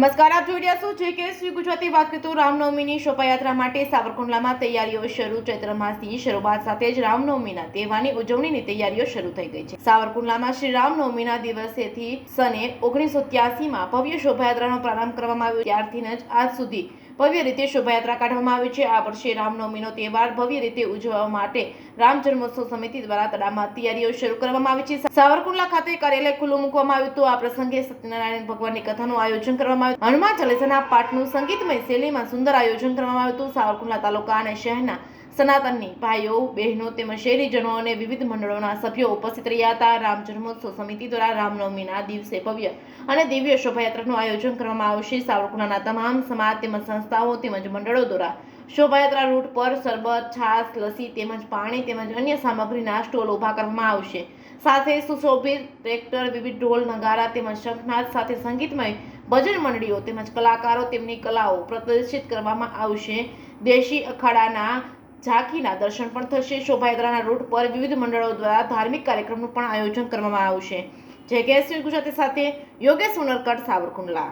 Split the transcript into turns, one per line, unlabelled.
નમસ્કાર, આપ જોઈ રહ્યા છો JKSV ગુજરાતી. વાત કરીએ તો રામનવમીની શોભાયાત્રા માટે સાવરકુંડલામાં તૈયારીઓ શરૂ. ચૈત્ર માસની શરૂઆત સાથે જ રામનવમીના તહેવારની ઉજવણીની તૈયારીઓ શરૂ થઈ ગઈ છે. સાવરકુંડલામાં શ્રી રામનવમીના દિવસેથી સને 1983માં ભવ્ય શોભાયાત્રાનો પ્રારંભ કરવામાં આવ્યો. ત્યારથી જ આજ સુધી ભવ્ય રીતે શોભાયાત્રા કાઢવામાં આવી છે. આ વર્ષે રામનવમીનો તહેવાર ભવ્ય રીતે ઉજવવા માટે રામ જન્મોત્સવ સમિતિ દ્વારા તડામાર તૈયારીઓ શરૂ કરવામાં આવી છે. સાવરકુંડલા ખાતે કાર્યાલય ખુલ્લું મૂકવામાં આવ્યું હતું. આ પ્રસંગે સત્યનારાયણ ભગવાનની કથાનું આયોજન કરવામાં આવ્યું. હનુમાન ચાલીસાના પાઠનું સંગીતમય શૈલીમાં સુંદર આયોજન કરવામાં આવ્યું હતું. સાવરકુંડલા તાલુકા અને શહેરના સનાતની ભાઈઓ બહેનો તેમજ શહેરીજનો અને વિવિધ મંડળોના સભ્યો ઉપસ્થિત રહ્યા હતા. રામ જન્મોત્સવ સમિતિ દ્વારા રામનવમીના દિવસે ભવ્ય અને દિવ્ય શોભાયાત્રાનું આયોજન કરવામાં આવશે. સાવરકુંડલાના તમામ સમાજ તેમજ સંસ્થાઓ તેમજ મંડળો દ્વારા શોભાયાત્રા રૂટ પર શરબત, છાશ, લસ્સી તેમજ પાણી તેમજ અન્ય સામગ્રીના સ્ટોલ ઊભા કરવામાં આવશે. સાથે સુશોભિત ટ્રેક્ટર, વિવિધ ઢોલ, નગારા તેમજ શંખનાદ સાથે સંગીતમય ભજન મંડળીઓ તેમજ કલાકારો તેમની કલાઓ પ્રદર્શિત કરવામાં આવશે. દેશી અખાડાના ઝાંખીના દર્શન પણ થશે. શોભાયાત્રાના રૂટ પર વિવિધ મંડળો દ્વારા ધાર્મિક કાર્યક્રમનું પણ આયોજન કરવામાં આવશે. JKSV ગુજરાતી સાથે યોગેશ ઉનરકટ, સાવરકુંડલા.